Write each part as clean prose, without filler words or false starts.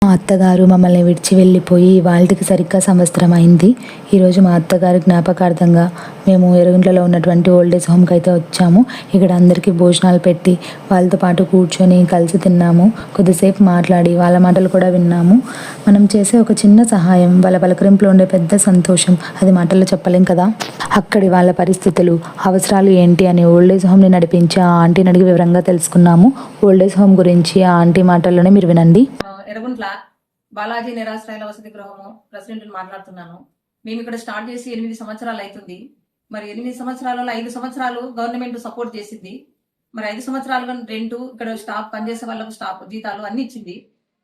మా అత్తగారు మమ్మల్ని విడిచి వెళ్ళిపోయి వాళ్ళకి సరిగ్గా సంవత్సరం అయింది. ఈరోజు మా అత్తగారి జ్ఞాపకార్థంగా మేము ఎరుగుంట్లలో ఉన్నటువంటి ఓల్డేజ్ హోమ్కి అయితే వచ్చాము. ఇక్కడ అందరికీ భోజనాలు పెట్టి వాళ్ళతో పాటు కూర్చొని కలిసి తిన్నాము. కొద్దిసేపు మాట్లాడి వాళ్ళ మాటలు కూడా విన్నాము. మనం చేసే ఒక చిన్న సహాయం వాళ్ళ పలకరింపులో ఉండే పెద్ద సంతోషం అది మాటల్లో చెప్పలేం కదా. అక్కడి వాళ్ళ పరిస్థితులు, అవసరాలు ఏంటి అని ఓల్డేజ్ హోమ్ని నడిపించి ఆ ఆంటీని అడిగి వివరంగా తెలుసుకున్నాము. ఓల్డేజ్ హోమ్ గురించి ఆ ఆంటీ మాటల్లోనే మీరు వినండి. ఎరగుంట్ల బాలాజీ నిరాశ్రయాల వసతి గృహము ప్రెసిడెంట్ మాట్లాడుతున్నాను. మేము ఇక్కడ స్టార్ట్ చేసి 8 సంవత్సరాలు అవుతుంది. మరి 8 సంవత్సరాలలో 5 సంవత్సరాలు గవర్నమెంట్ సపోర్ట్ చేసింది. మరి 5 సంవత్సరాలుగా రెంటు, ఇక్కడ స్టాఫ్ పనిచేసే వాళ్ళకు స్టాఫ్ జీతాలు అన్ని ఇచ్చింది.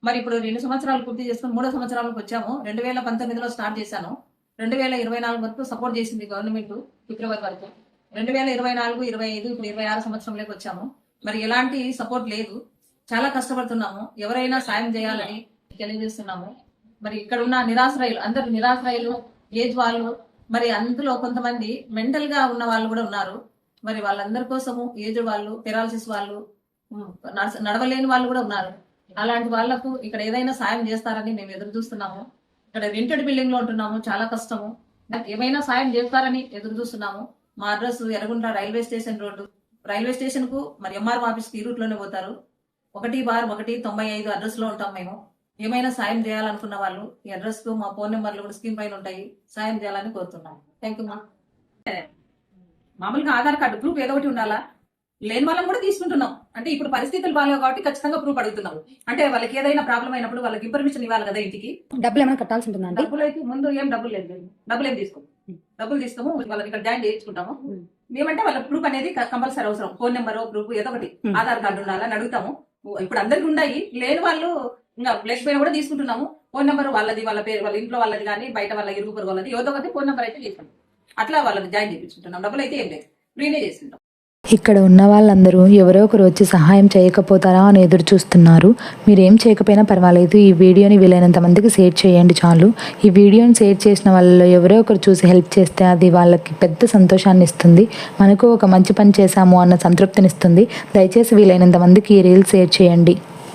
మరి ఇప్పుడు 2 సంవత్సరాలు పూర్తి చేసుకుని 3వ సంవత్సరాలకు వచ్చాము. 2019లో స్టార్ట్ చేశాను. 2024 వరకు సపోర్ట్ చేసింది గవర్నమెంట్, ఫిబ్రవరి వరకు. 2024, 25, ఇప్పుడు 26 సంవత్సరంలోకి వచ్చాము. మరి ఎలాంటి సపోర్ట్ లేదు. చాలా కష్టపడుతున్నాము. ఎవరైనా సాయం చేయాలని తెలియజేస్తున్నాము. మరి ఇక్కడ ఉన్న నిరాశ్రయులు, అందరు నిరాశ్రయులు, ఏజ్ వాళ్ళు, మరి అందులో కొంతమంది మెంటల్ గా ఉన్న వాళ్ళు కూడా ఉన్నారు. మరి వాళ్ళందరి కోసము ఏజ్ వాళ్ళు, పెరాలసిస్ వాళ్ళు, నడవలేని వాళ్ళు కూడా ఉన్నారు. అలాంటి వాళ్లకు ఇక్కడ ఏదైనా సాయం చేస్తారని మేము ఎదురు చూస్తున్నాము. ఇక్కడ రెంటెడ్ బిల్డింగ్ లో ఉంటున్నాము, చాలా కష్టము. ఏమైనా సాయం చేస్తారని ఎదురు చూస్తున్నాము. మా address Erraguntla railway station road. Railway station కు మరి ఎంఆర్ఓ ఆఫీస్ ఈ రూట్ లోనే పోతారు. 1/195 అడ్రస్ లో ఉంటాం మేము. ఏమైనా సాయం చేయాలనుకున్న వాళ్ళు ఈ అడ్రస్ కు మా ఫోన్ నెంబర్లు కూడా స్క్రీన్ పైన ఉంటాయి. సాయం చేయాలని కోరుతున్నాం. Thank you. మామూలుగా ఆధార్ కార్డు ప్రూఫ్ ఏదో ఒకటి ఉండాలా. లేని వాళ్ళని కూడా తీసుకుంటున్నాం. అంటే ఇప్పుడు పరిస్థితులు బాగాలేవు కాబట్టి ఖచ్చితంగా ప్రూఫ్ అడుగుతున్నాం. అంటే వాళ్ళకి ఏదైనా ప్రాబ్లం అయినప్పుడు వాళ్ళకి ఇన్ఫర్మేషన్ ఇవ్వాలి కదా. ఇంటికి డబ్బులు ఏమైనా కట్టాల్సి ఉంటుందండి? డబ్బులు అయితే ముందు ఏం డబ్బులు లేదు. డబ్బులు ఏం తీసుకోము. డబ్బులు తీసుకోము. వాళ్ళకి ఇక్కడ జాయిన్ చేయించుకుంటాము. ఏమంటే వాళ్ళ ప్రూఫ్ అనేది కంపల్సరీ అవసరం. ఫోన్ నెంబర్, ప్రూఫ్ ఏదో ఒకటి, ఆధార్ కార్డు ఉండాలని అడుగుతాము. ఇప్పుడు అందరికి ఉన్నాయి. లేని వాళ్ళు ఇంకా లేకపోయినా కూడా తీసుకుంటున్నాము. ఫోన్ నెంబర్ వాళ్ళది, వాళ్ళ పేరు, వాళ్ళ ఇంట్లో వాళ్ళది కానీ బయట వాళ్ళ ఇరుగు పొరుగు వాళ్ళది ఏదో ఒకటి ఫోన్ నెంబర్ అయితే తీసుకుంటాం. అట్లా వాళ్ళకి జాయిన్ చేయించుకుంటున్నాం. డబ్బులు అయితే ఏం లేదు, ఫ్రీనే చేసుకుంటాం. ఇక్కడ ఉన్న వాళ్ళందరూ ఎవరో ఒకరు వచ్చి సహాయం చేయకపోతారా అని ఎదురు చూస్తున్నారు. మీరేం చేయకపోయినా పర్వాలేదు, ఈ వీడియోని వీలైనంత మందికి షేర్ చేయండి చాలు. ఈ వీడియోని షేర్ చేసిన వాళ్ళలో ఎవరో ఒకరు చూసి హెల్ప్ చేస్తే అది వాళ్ళకి పెద్ద సంతోషాన్ని ఇస్తుంది. మనకు ఒక మంచి పని చేశాము అన్న సంతృప్తినిస్తుంది. దయచేసి వీలైనంత మందికి ఈ రీల్ షేర్ చేయండి.